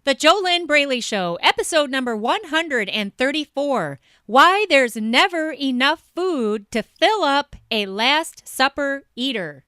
The JoLynn Braley Show, episode number 134. Why there's never enough food to fill up a Last Supper eater.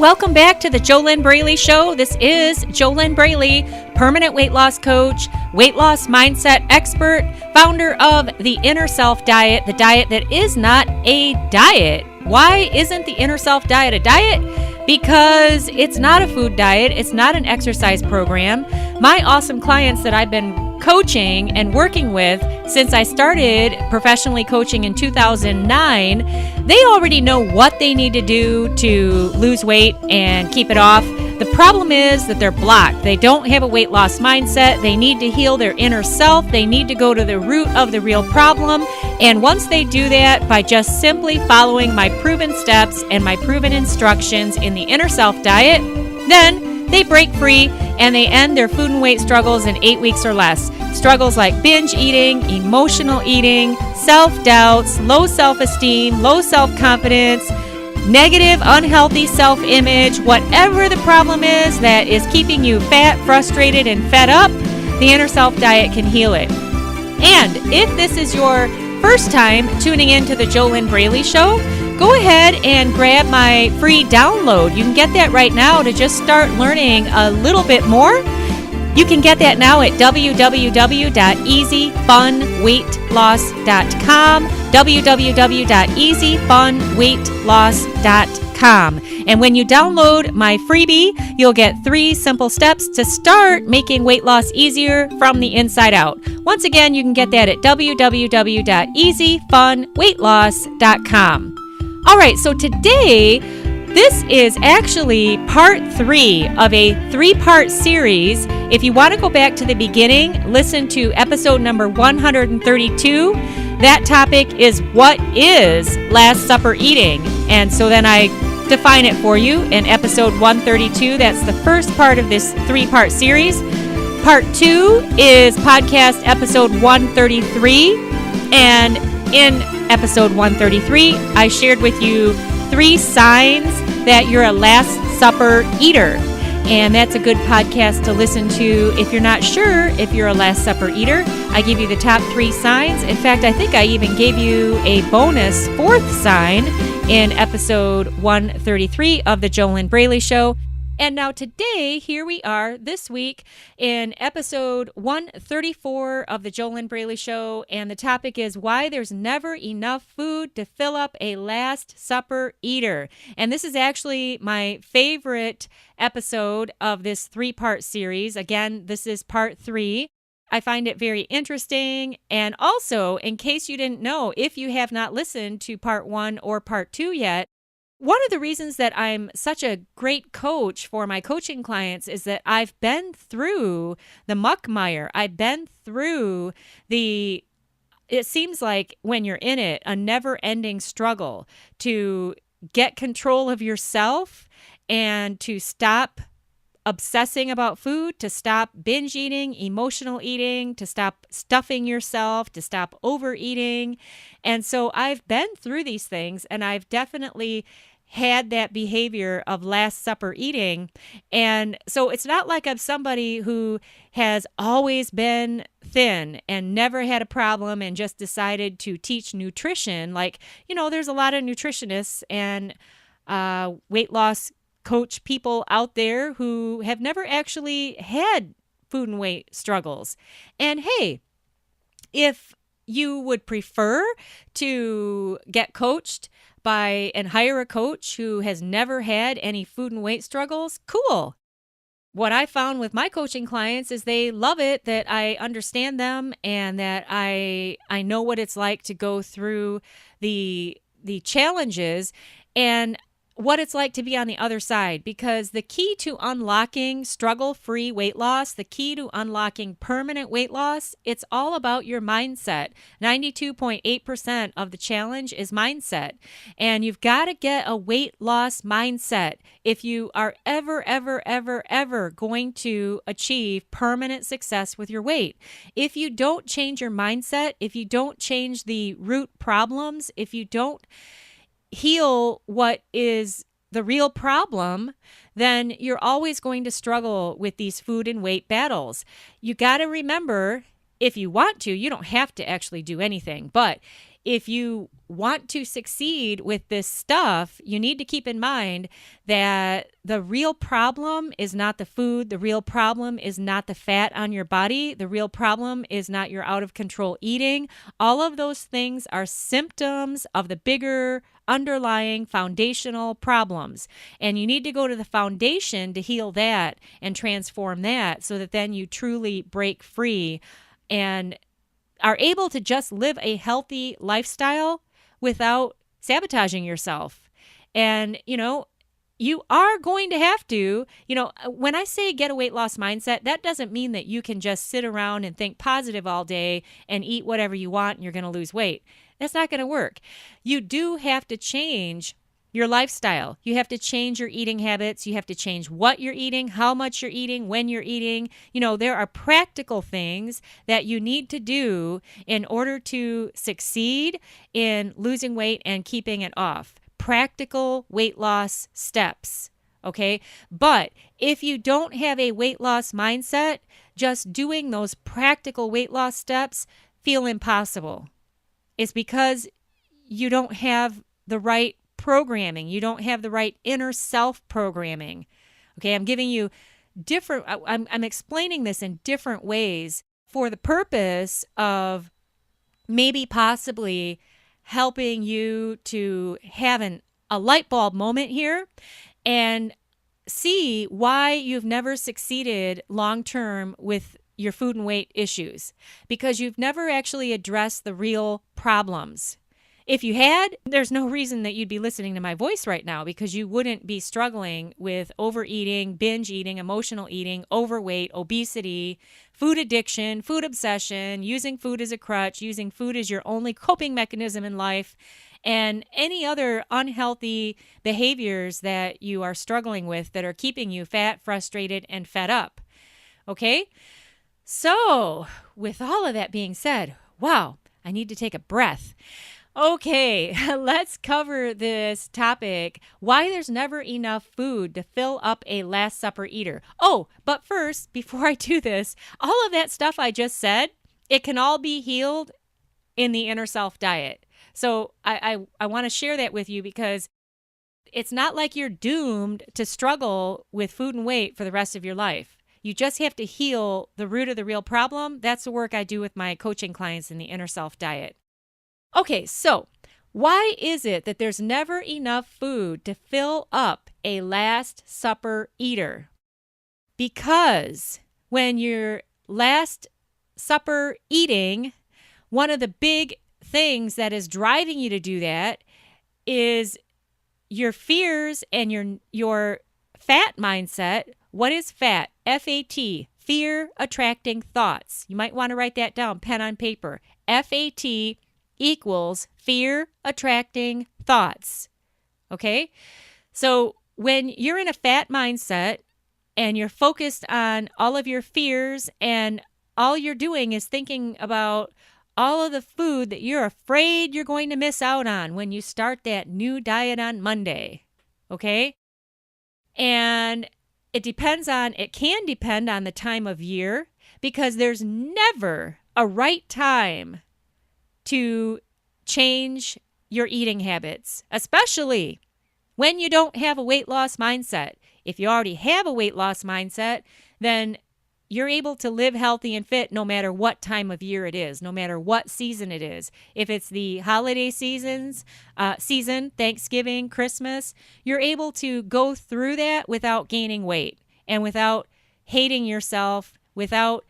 Welcome back to the JoLynn Braley Show. This is JoLynn Braley, permanent weight loss coach, weight loss mindset expert, founder of the Inner Self Diet, the diet that is not a diet. Why isn't the Inner Self Diet a diet? Because it's not a food diet. It's not an exercise program. My awesome clients that I've been coaching and working with since I started professionally coaching in 2009, they already know what they need to do to lose weight and keep it off. The problem is that they're blocked. They don't have a weight loss mindset. They need to heal their inner self. They need to go to the root of the real problem. And once they do that by just simply following my proven steps and my proven instructions in the Inner Self Diet, then they break free and they end their food and weight struggles in 8 weeks or less. Struggles like binge eating, emotional eating, self-doubts, low self-esteem, low self-confidence, negative, unhealthy self-image, whatever the problem is that is keeping you fat, frustrated, and fed up, the Inner Self Diet can heal it. And if this is your first time tuning in to the JoLynn Braley Show, go ahead and grab my free download. You can get that right now to just start learning a little bit more. You can get that now at www.easyfunweightloss.com, www.easyfunweightloss.com. And when you download my freebie, you'll get 3 simple steps to start making weight loss easier from the inside out. Once again, you can get that at www.easyfunweightloss.com. All right, so today, this is actually part 3 of a 3-part series. If you want to go back to the beginning, listen to episode number 132. That topic is what is Last Supper eating? And so then I define it for you in episode 132. That's the first part of this 3-part series. Part 2 is podcast episode 133. And in episode 133, I shared with you 3 signs that you're a Last Supper eater. And that's a good podcast to listen to if you're not sure if you're a Last Supper eater. I give you the top 3 signs. In fact, I think I even gave you a bonus 4th sign in episode 133 of the JoLynn Braley Show. And now today, here we are this week in episode 134 of the JoLynn Braley Show. And the topic is why there's never enough food to fill up a Last Supper eater. And this is actually my favorite episode of this 3-part series. Again, this is part 3. I find it very interesting. And also, in case you didn't know, if you have not listened to part 1 or part 2 yet, one of the reasons that I'm such a great coach for my coaching clients is that I've been through the muckmire. I've been through it seems like when you're in it, a never-ending struggle to get control of yourself and to stop obsessing about food, to stop binge eating, emotional eating, to stop stuffing yourself, to stop overeating. And so I've been through these things, and I've definitely had that behavior of Last Supper eating. And so it's not like I'm somebody who has always been thin and never had a problem and just decided to teach nutrition. Like, there's a lot of nutritionists and weight loss coach people out there who have never actually had food and weight struggles. And hey, if you would prefer to get coached by and hire a coach who has never had any food and weight struggles, cool. What I found with my coaching clients is they love it that I understand them and that I know what it's like to go through the challenges. And what it's like to be on the other side, because the key to unlocking struggle-free weight loss, the key to unlocking permanent weight loss, it's all about your mindset. 92.8% of the challenge is mindset. And you've got to get a weight loss mindset if you are ever going to achieve permanent success with your weight. If you don't change your mindset, if you don't change the root problems, if you don't heal what is the real problem, then you're always going to struggle with these food and weight battles. You got to remember, if you want to, you don't have to actually do anything, but if you want to succeed with this stuff, you need to keep in mind that the real problem is not the food. The real problem is not the fat on your body. The real problem is not your out of control eating. All of those things are symptoms of the bigger underlying foundational problems. And you need to go to the foundation to heal that and transform that, so that then you truly break free and are able to just live a healthy lifestyle without sabotaging yourself. And, you are going to have to, when I say get a weight loss mindset, that doesn't mean that you can just sit around and think positive all day and eat whatever you want and you're going to lose weight. That's not going to work. You do have to change your lifestyle. You have to change your eating habits. You have to change what you're eating, how much you're eating, when you're eating. There are practical things that you need to do in order to succeed in losing weight and keeping it off. Practical weight loss steps. Okay. But if you don't have a weight loss mindset, just doing those practical weight loss steps feel impossible. It's because you don't have the right programming. You don't have the right inner self programming. Okay, I'm giving you I'm explaining this in different ways for the purpose of maybe possibly helping you to have a light bulb moment here and see why you've never succeeded long term with your food and weight issues, because you've never actually addressed the real problems. If you had, there's no reason that you'd be listening to my voice right now, because you wouldn't be struggling with overeating, binge eating, emotional eating, overweight, obesity, food addiction, food obsession, using food as a crutch, using food as your only coping mechanism in life, and any other unhealthy behaviors that you are struggling with that are keeping you fat, frustrated, and fed up. Okay? So, with all of that being said, wow, I need to take a breath. Okay, let's cover this topic, why there's never enough food to fill up a Last Supper eater. Oh, but first, before I do this, all of that stuff I just said, it can all be healed in the Inner Self diet. So I want to share that with you, because it's not like you're doomed to struggle with food and weight for the rest of your life. You just have to heal the root of the real problem. That's the work I do with my coaching clients in the Inner Self diet. Okay, so why is it that there's never enough food to fill up a Last Supper eater? Because when you're Last Supper eating, one of the big things that is driving you to do that is your fears and your fat mindset. What is fat? F-A-T, fear attracting thoughts. You might want to write that down, pen on paper. F-A-T equals fear attracting thoughts. Okay? So when you're in a fat mindset and you're focused on all of your fears and all you're doing is thinking about all of the food that you're afraid you're going to miss out on when you start that new diet on Monday. Okay? And it can depend on the time of year, because there's never a right time to change your eating habits, especially when you don't have a weight loss mindset. If you already have a weight loss mindset, then you're able to live healthy and fit no matter what time of year it is, no matter what season it is. If it's the holiday season, Thanksgiving, Christmas, you're able to go through that without gaining weight and without hating yourself, without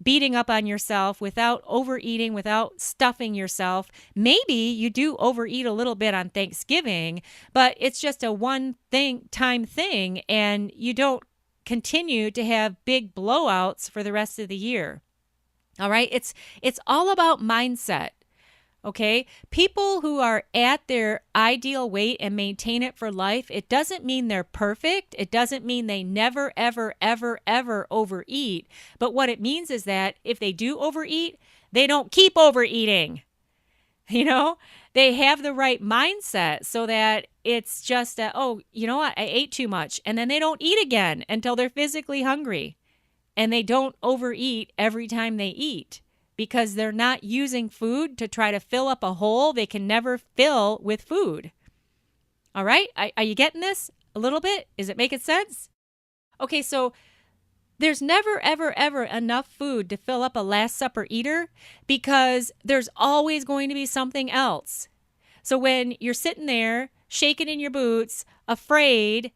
beating up on yourself, without overeating, without stuffing yourself. Maybe you do overeat a little bit on Thanksgiving, but it's just a one-time thing, and you don't continue to have big blowouts for the rest of the year. All right? It's all about mindset. Okay? People who are at their ideal weight and maintain it for life, it doesn't mean they're perfect. It doesn't mean they never, ever, ever, ever overeat. But what it means is that if they do overeat, they don't keep overeating. You know, they have the right mindset so that it's just, oh, you know what? I ate too much. And then they don't eat again until they're physically hungry. And they don't overeat every time they eat, because they're not using food to try to fill up a hole they can never fill with food. All right? Are you getting this a little bit? Is it making sense? Okay, so there's never, ever, ever enough food to fill up a Last Supper eater, because there's always going to be something else. So when you're sitting there, shaking in your boots, afraid,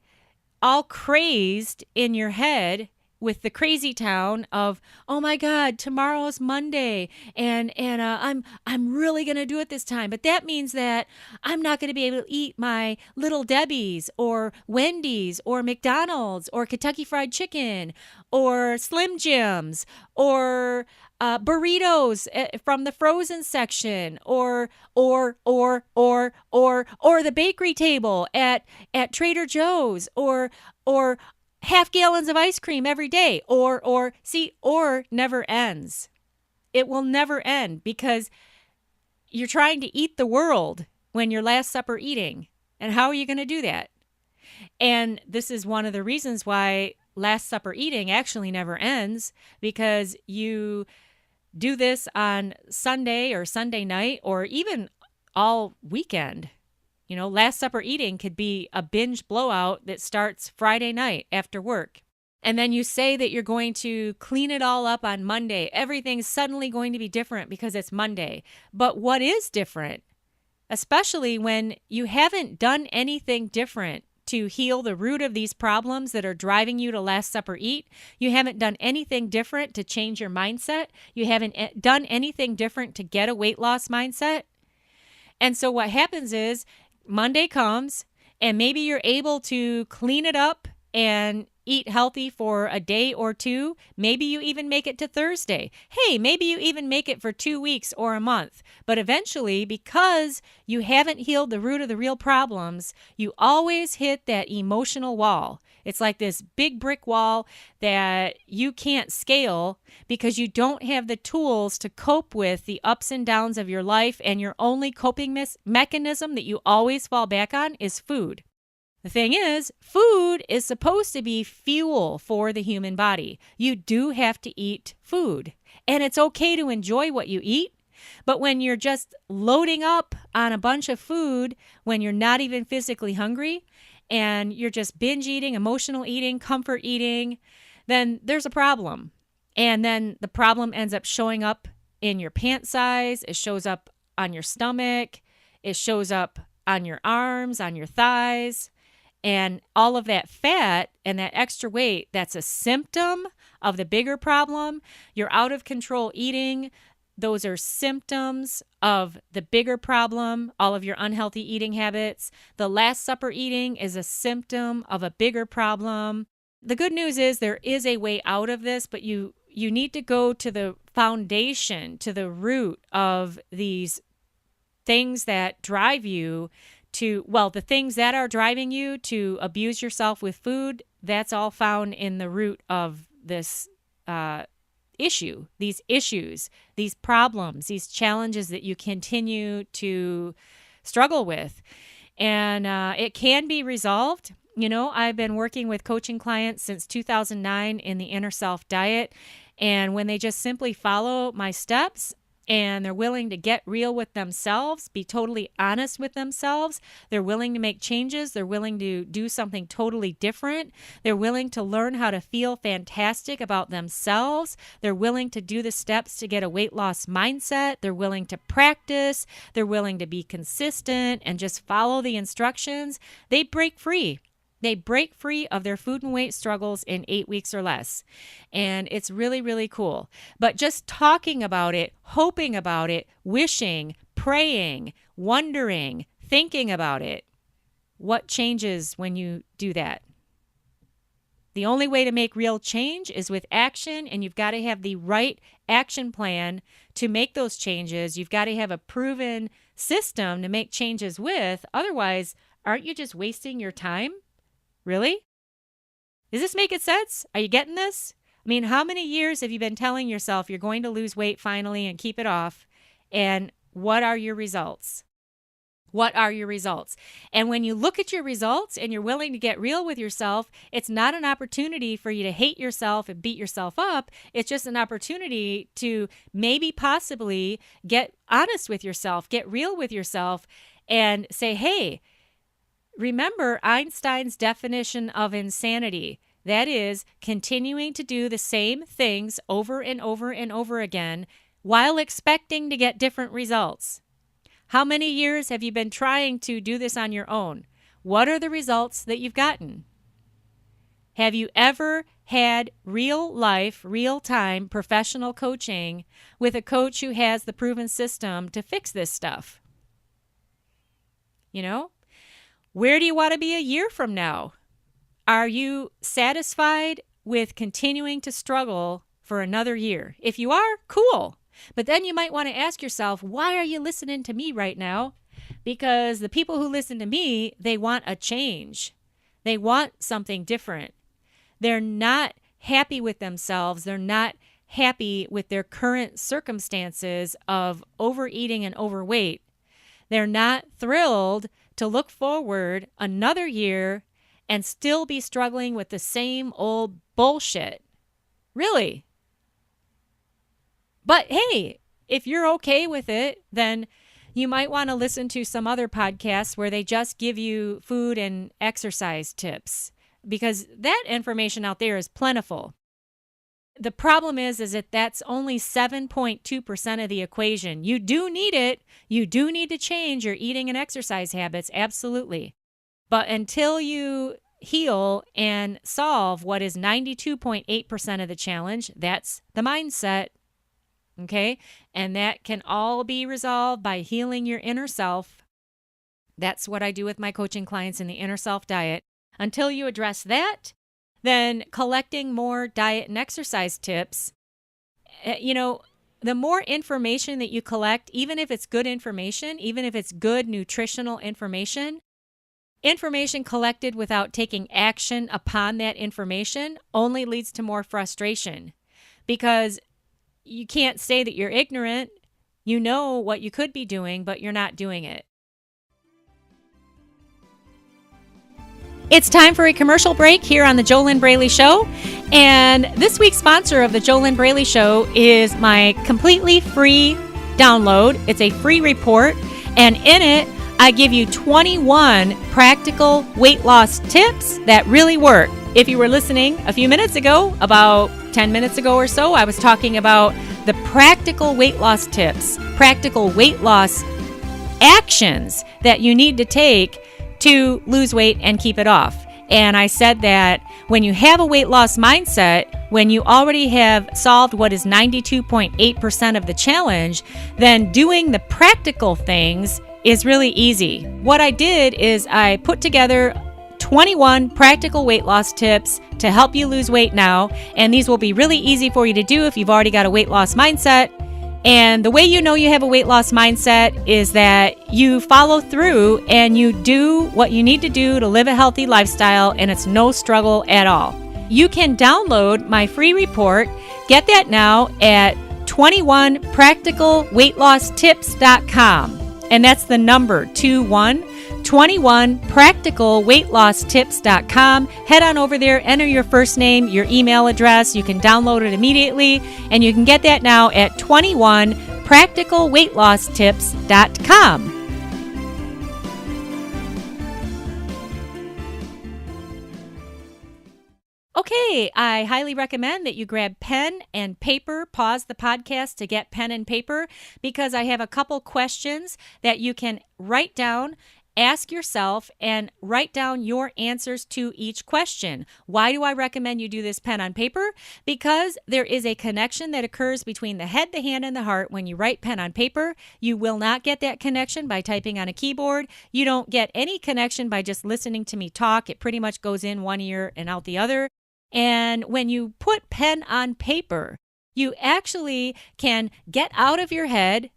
all crazed in your head, with the crazy town of, oh my God, tomorrow's Monday, and I'm really gonna do it this time. But that means that I'm not gonna be able to eat my Little Debbie's or Wendy's or McDonald's or Kentucky Fried Chicken or Slim Jims or burritos from the frozen section, or the bakery table at Trader Joe's, or half gallons of ice cream every day, or never ends. It will never end, because you're trying to eat the world when you're Last Supper eating. And how are you going to do that? And this is one of the reasons why Last Supper eating actually never ends, because you do this on Sunday or Sunday night, or even all weekend. You know, Last Supper eating could be a binge blowout that starts Friday night after work. And then you say that you're going to clean it all up on Monday. Everything's suddenly going to be different because it's Monday. But what is different? Especially when you haven't done anything different to heal the root of these problems that are driving you to Last Supper eat. You haven't done anything different to change your mindset. You haven't done anything different to get a weight loss mindset. And so what happens is, Monday comes, and maybe you're able to clean it up and eat healthy for a day or two. Maybe you even make it to Thursday. Hey, maybe you even make it for 2 weeks or a month. But eventually, because you haven't healed the root of the real problems, you always hit that emotional wall. It's like this big brick wall that you can't scale because you don't have the tools to cope with the ups and downs of your life, and your only coping mechanism that you always fall back on is food. The thing is, food is supposed to be fuel for the human body. You do have to eat food, and it's okay to enjoy what you eat. But when you're just loading up on a bunch of food when you're not even physically hungry, and you're just binge eating, emotional eating, comfort eating, then there's a problem. And then the problem ends up showing up in your pant size. It shows up on your stomach. It shows up on your arms, on your thighs. And all of that fat and that extra weight, that's a symptom of the bigger problem. You're out of control eating. Those are symptoms of the bigger problem, all of your unhealthy eating habits. The Last Supper eating is a symptom of a bigger problem. The good news is there is a way out of this, but you need to go to the foundation, to the root of these things that drive you to, well, the things that are driving you to abuse yourself with food. That's all found in the root of this issue, these issues, these problems, these challenges that you continue to struggle with. And it can be resolved. You know, I've been working with coaching clients since 2009 in the Inner Self Diet. And when they just simply follow my steps and they're willing to get real with themselves, be totally honest with themselves, they're willing to make changes, they're willing to do something totally different, they're willing to learn how to feel fantastic about themselves, they're willing to do the steps to get a weight loss mindset, they're willing to practice, they're willing to be consistent and just follow the instructions, they break free. They break free of their food and weight struggles in 8 weeks or less. And it's really, really cool. But just talking about it, hoping about it, wishing, praying, wondering, thinking about it, what changes when you do that? The only way to make real change is with action, and you've got to have the right action plan to make those changes. You've got to have a proven system to make changes with. Otherwise, aren't you just wasting your time? Really? Is this making sense? Are you getting this? I mean, how many years have you been telling yourself you're going to lose weight finally and keep it off? And what are your results? What are your results? And when you look at your results and you're willing to get real with yourself, it's not an opportunity for you to hate yourself and beat yourself up. It's just an opportunity to maybe possibly get honest with yourself, get real with yourself, and say, hey, remember Einstein's definition of insanity. That is continuing to do the same things over and over and over again while expecting to get different results. How many years have you been trying to do this on your own? What are the results that you've gotten? Have you ever had real life, real time professional coaching with a coach who has the proven system to fix this stuff? You know, where do you want to be a year from now? Are you satisfied with continuing to struggle for another year? If you are, cool. But then you might want to ask yourself, why are you listening to me right now? Because the people who listen to me, they want a change. They want something different. They're not happy with themselves. They're not happy with their current circumstances of overeating and overweight. They're not thrilled to look forward another year and still be struggling with the same old bullshit. Really? But hey, if you're okay with it, then you might want to listen to some other podcasts where they just give you food and exercise tips, because that information out there is plentiful. The problem is that that's only 7.2% of the equation. You do need it. You do need to change your eating and exercise habits, absolutely. But until you heal and solve what is 92.8% of the challenge, that's the mindset. Okay? And that can all be resolved by healing your inner self. That's what I do with my coaching clients in the inner self diet. Until you address that, then collecting more diet and exercise tips. The more information that you collect, even if it's good information, even if it's good nutritional information collected without taking action upon that information only leads to more frustration, because you can't say that you're ignorant. You know what you could be doing, but you're not doing it. It's time for a commercial break here on the JoLynn Braley Show. And this week's sponsor of the JoLynn Braley Show is my completely free download. It's a free report, and in it, I give you 21 practical weight loss tips that really work. If you were listening a few minutes ago, about 10 minutes ago or so, I was talking about the practical weight loss tips, practical weight loss actions that you need to take to lose weight and keep it off. And I said that when you have a weight loss mindset, when you already have solved what is 92.8% of the challenge, then doing the practical things is really easy. What I did is I put together 21 practical weight loss tips to help you lose weight now, and these will be really easy for you to do if you've already got a weight loss mindset. And the way you know you have a weight loss mindset is that you follow through and you do what you need to do to live a healthy lifestyle, and it's no struggle at all. You can download my free report. Get that now at 21practicalweightlosstips.com. And that's the number 21practicalweightlosstips.com. Head on over there, enter your first name, your email address. You can download it immediately, and you can get that now at 21practicalweightlosstips.com. Okay, I highly recommend that you grab pen and paper, pause the podcast to get pen and paper, because I have a couple questions that you can write down ask yourself and write down your answers to each question. Why do I recommend you do this pen on paper? Because there is a connection that occurs between the head, the hand, and the heart when you write pen on paper. You will not get that connection by typing on a keyboard. You don't get any connection by just listening to me talk. It pretty much goes in one ear and out the other. And when you put pen on paper, you actually can get out of your head,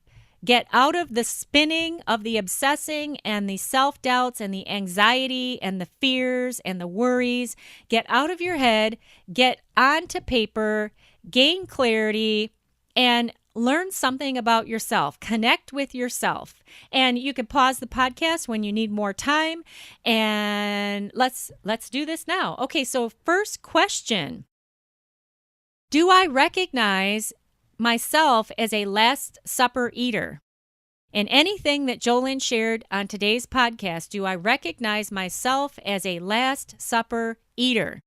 get out of the spinning of the obsessing and the self-doubts and the anxiety and the fears and the worries. Get out of your head, get onto paper, gain clarity, and learn something about yourself. Connect with yourself. And you can pause the podcast when you need more time. And let's do this now. Okay, so first question. Do I recognize myself as a Last Supper eater? In anything that JoLynn shared on today's podcast, do I recognize myself as a Last Supper eater?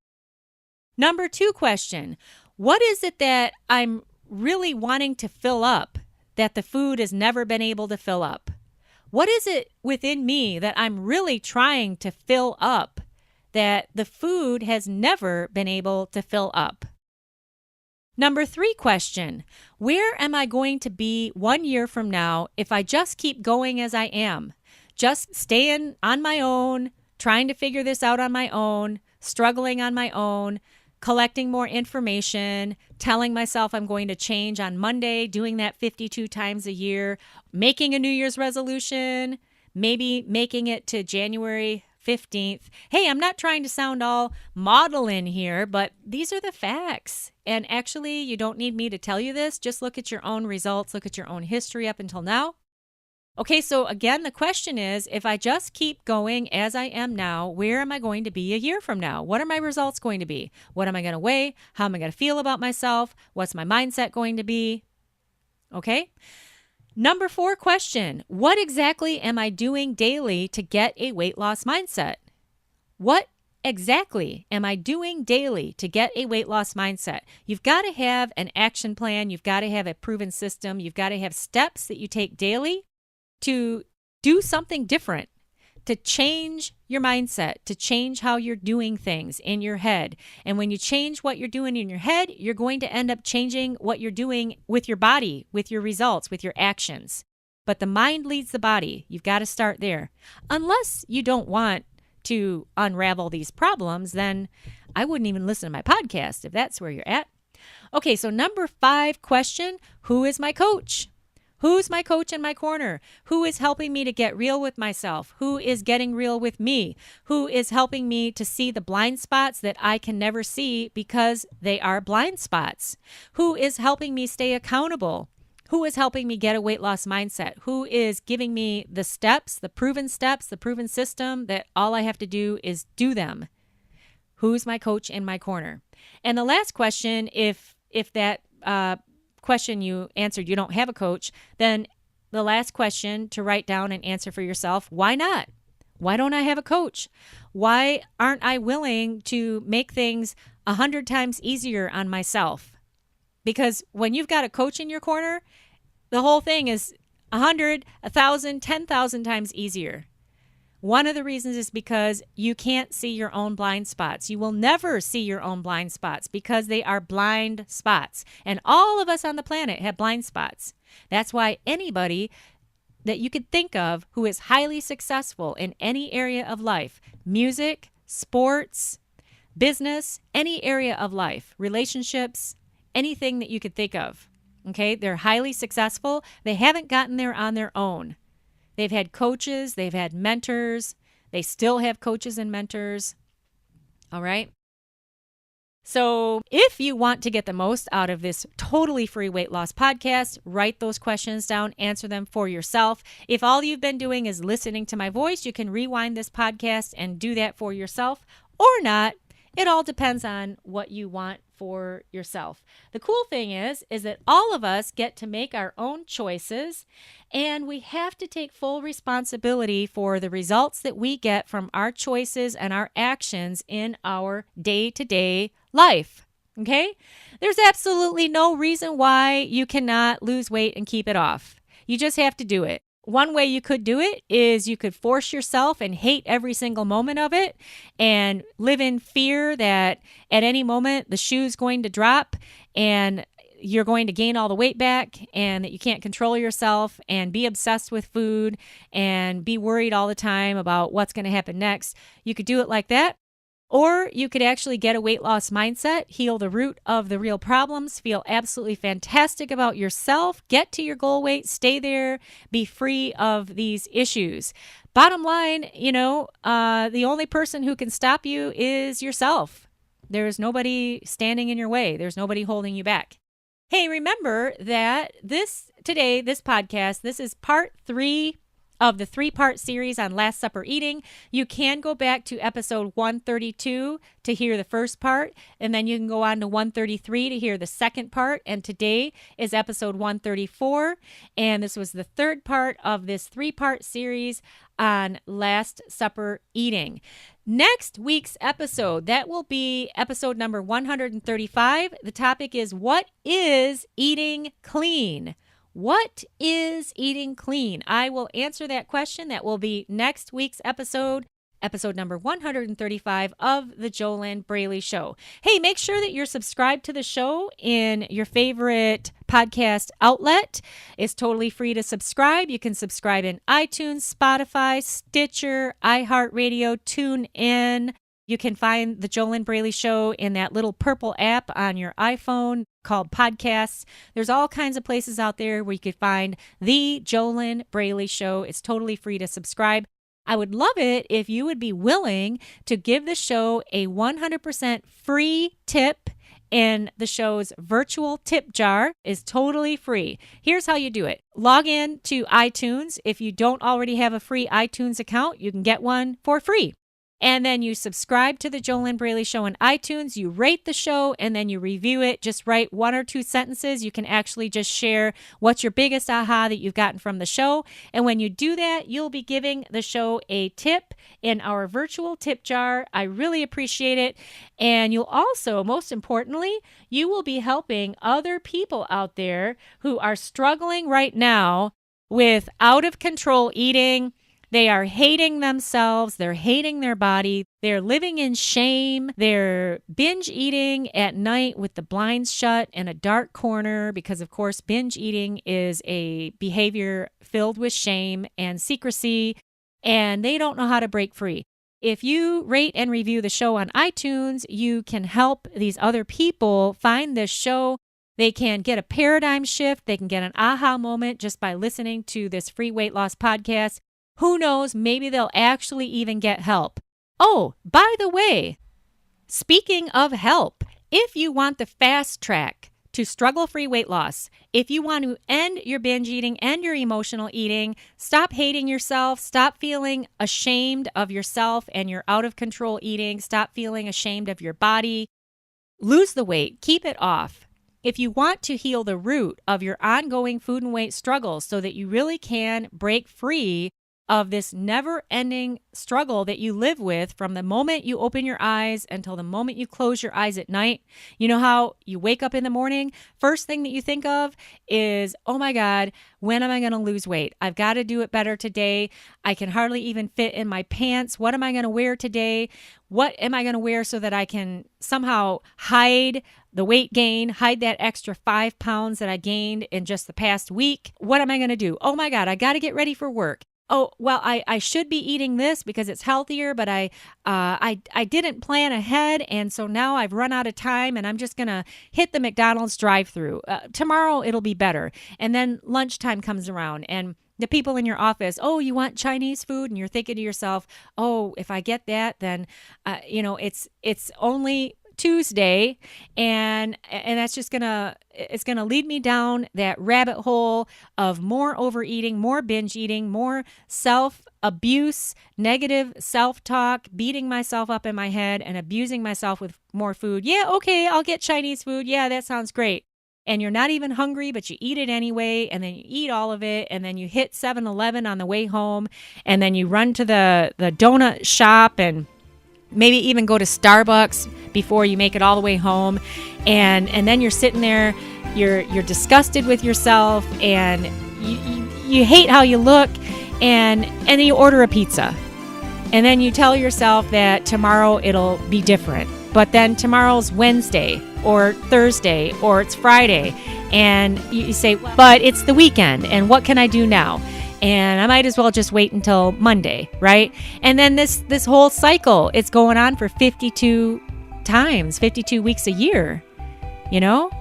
Number 2 question. What is it that I'm really wanting to fill up that the food has never been able to fill up? What is it within me that I'm really trying to fill up that the food has never been able to fill up? Number 3 question. Where am I going to be 1 year from now if I just keep going as I am? Just staying on my own, trying to figure this out on my own, struggling on my own, collecting more information, telling myself I'm going to change on Monday, doing that 52 times a year, making a New Year's resolution, maybe making it to January 15th. Hey, I'm not trying to sound all maudlin here, but these are the facts. And actually, you don't need me to tell you this. Just look at your own results, look at your own history up until now. Okay, so again, the question is, if I just keep going as I am now, where am I going to be a year from now? What are my results going to be? What am I going to weigh? How am I going to feel about myself? What's my mindset going to be? Okay. Number 4 question. What exactly am I doing daily to get a weight loss mindset? What exactly am I doing daily to get a weight loss mindset? You've got to have an action plan. You've got to have a proven system. You've got to have steps that you take daily to do something different, to change your mindset, to change how you're doing things in your head. And when you change what you're doing in your head, you're going to end up changing what you're doing with your body, with your results, with your actions. But the mind leads the body. You've got to start there. Unless you don't want to unravel these problems, then I wouldn't even listen to my podcast if that's where you're at. Okay, so number 5 question, who is my coach? Who's my coach in my corner? Who is helping me to get real with myself? Who is getting real with me? Who is helping me to see the blind spots that I can never see because they are blind spots? Who is helping me stay accountable? Who is helping me get a weight loss mindset? Who is giving me the steps, the proven system that all I have to do is do them? Who's my coach in my corner? And the last question, if that question you answered, you don't have a coach, then the last question to write down and answer for yourself, why not? Why don't I have a coach? Why aren't I willing to make things 100 times easier on myself? Because when you've got a coach in your corner, the whole thing is 100, 1,000, 10,000 times easier. One of the reasons is because you can't see your own blind spots. You will never see your own blind spots because they are blind spots. And all of us on the planet have blind spots. That's why anybody that you could think of who is highly successful in any area of life, music, sports, business, any area of life, relationships, anything that you could think of, okay? They're highly successful. They haven't gotten there on their own. They've had coaches, they've had mentors, they still have coaches and mentors, all right? So if you want to get the most out of this totally free weight loss podcast, write those questions down, answer them for yourself. If all you've been doing is listening to my voice, you can rewind this podcast and do that for yourself or not. It all depends on what you want for yourself. The cool thing is that all of us get to make our own choices, and we have to take full responsibility for the results that we get from our choices and our actions in our day-to-day life. Okay? There's absolutely no reason why you cannot lose weight and keep it off. You just have to do it. One way you could do it is you could force yourself and hate every single moment of it and live in fear that at any moment the shoe's going to drop and you're going to gain all the weight back and that you can't control yourself and be obsessed with food and be worried all the time about what's going to happen next. You could do it like that. Or you could actually get a weight loss mindset, heal the root of the real problems, feel absolutely fantastic about yourself, get to your goal weight, stay there, be free of these issues. Bottom line, the only person who can stop you is yourself. There is nobody standing in your way. There's nobody holding you back. Hey, remember that this podcast, this is part 3 of the 3-part series on Last Supper eating. You can go back to episode 132 to hear the first part, and then you can go on to 133 to hear the second part. And today is episode 134, and this was the 3rd part of this 3-part series on Last Supper eating. Next week's episode, that will be episode number 135. The topic is, what is eating clean? What is eating clean? I will answer that question. That will be next week's episode number 135 of the JoLynn Braley Show. Hey, make sure that you're subscribed to the show in your favorite podcast outlet. It's totally free to subscribe. You can subscribe in iTunes, Spotify, Stitcher, iHeartRadio, TuneIn. You can find the JoLynn Braley Show in that little purple app on your iPhone called Podcasts. There's all kinds of places out there where you could find the JoLynn Braley Show. It's totally free to subscribe. I would love it if you would be willing to give the show a 100% free tip, and the show's virtual tip jar is totally free. Here's how you do it. Log in to iTunes. If you don't already have a free iTunes account, you can get one for free. And then you subscribe to the JoLynn Braley Show on iTunes, you rate the show, and then you review it. Just write 1 or 2 sentences. You can actually just share what's your biggest aha that you've gotten from the show. And when you do that, you'll be giving the show a tip in our virtual tip jar. I really appreciate it. And you'll also, most importantly, you will be helping other people out there who are struggling right now with out of control eating. They are hating themselves. They're hating their body. They're living in shame. They're binge eating at night with the blinds shut in a dark corner because, of course, binge eating is a behavior filled with shame and secrecy, and they don't know how to break free. If you rate and review the show on iTunes, you can help these other people find this show. They can get a paradigm shift. They can get an aha moment just by listening to this free weight loss podcast. Who knows, maybe they'll actually even get help. Oh, by the way, speaking of help, if you want the fast track to struggle-free weight loss, if you want to end your binge eating and your emotional eating, stop hating yourself, stop feeling ashamed of yourself and your out-of-control eating, stop feeling ashamed of your body, lose the weight, keep it off. If you want to heal the root of your ongoing food and weight struggles so that you really can break free of this never-ending struggle that you live with from the moment you open your eyes until the moment you close your eyes at night. You know how you wake up in the morning, first thing that you think of is, oh my God, when am I going to lose weight? I've got to do it better today. I can hardly even fit in my pants. What am I going to wear today? What am I going to wear so that I can somehow hide the weight gain, hide that extra 5 pounds that I gained in just the past week? What am I going to do? Oh my God, I got to get ready for work. Oh, well, I should be eating this because it's healthier, but I didn't plan ahead, and so now I've run out of time, and I'm just going to hit the McDonald's drive-thru. Tomorrow it'll be better. And then lunchtime comes around, and the people in your office, oh, you want Chinese food? And you're thinking to yourself, oh, if I get that, then, it's only Tuesday, and that's just it's gonna lead me down that rabbit hole of more overeating, more binge eating, more self-abuse, negative self-talk, beating myself up in my head and abusing myself with more food. Yeah, okay, I'll get Chinese food. Yeah, that sounds great. And you're not even hungry, but you eat it anyway, and then you eat all of it, and then you hit 7-Eleven on the way home, and then you run to the donut shop and maybe even go to Starbucks before you make it all the way home. And then you're sitting there, you're disgusted with yourself, and you hate how you look, and then you order a pizza. And then you tell yourself that tomorrow it'll be different. But then tomorrow's Wednesday or Thursday or it's Friday. And you say, but it's the weekend, and what can I do now? And I might as well just wait until Monday, right? And then this whole cycle, it's going on for 52 times, 52 weeks a year, you know?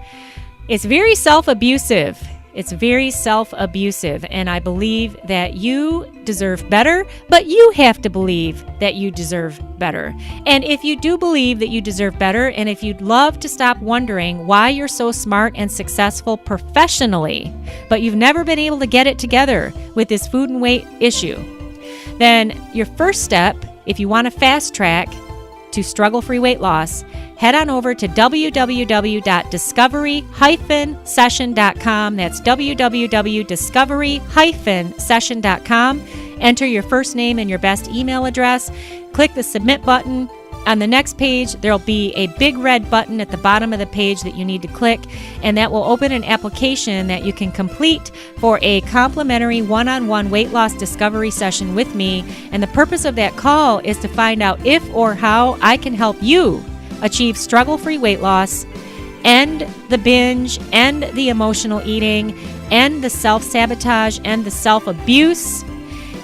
It's very self-abusive. It's very self-abusive, and I believe that you deserve better, but you have to believe that you deserve better. And if you do believe that you deserve better, and if you'd love to stop wondering why you're so smart and successful professionally, but you've never been able to get it together with this food and weight issue, then your first step, if you want to fast track to struggle-free weight loss, head on over to www.discovery-session.com. That's www.discovery-session.com. Enter your first name and your best email address. Click the submit button. On the next page, there'll be a big red button at the bottom of the page that you need to click, and that will open an application that you can complete for a complimentary one-on-one weight loss discovery session with me. And the purpose of that call is to find out if or how I can help you achieve struggle-free weight loss, end the binge, end the emotional eating, end the self-sabotage, end the self-abuse,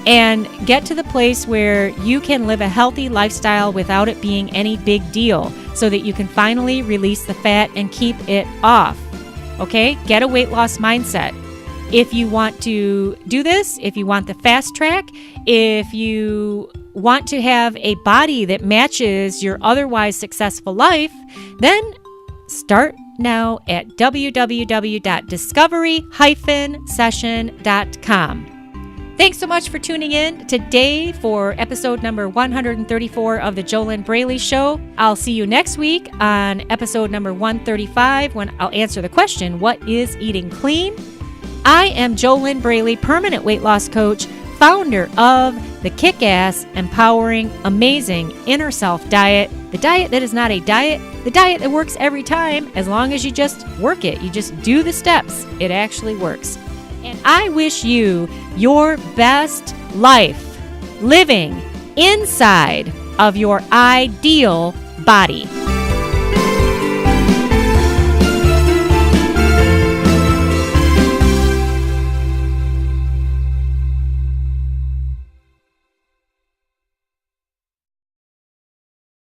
and get to the place where you can live a healthy lifestyle without it being any big deal, so that you can finally release the fat and keep it off. Okay? Get a weight loss mindset. If you want to do this, if you want the fast track, if you want to have a body that matches your otherwise successful life, then start now at www.discovery-session.com. Thanks so much for tuning in today for episode number 134 of the JoLynn Braley Show. I'll see you next week on episode number 135 when I'll answer the question, what is eating clean? I am JoLynn Braley, permanent weight loss coach, founder of the kick-ass, empowering, amazing inner self diet, the diet that is not a diet, the diet that works every time as long as you just work it. You just do the steps. It actually works. And I wish you your best life living inside of your ideal body.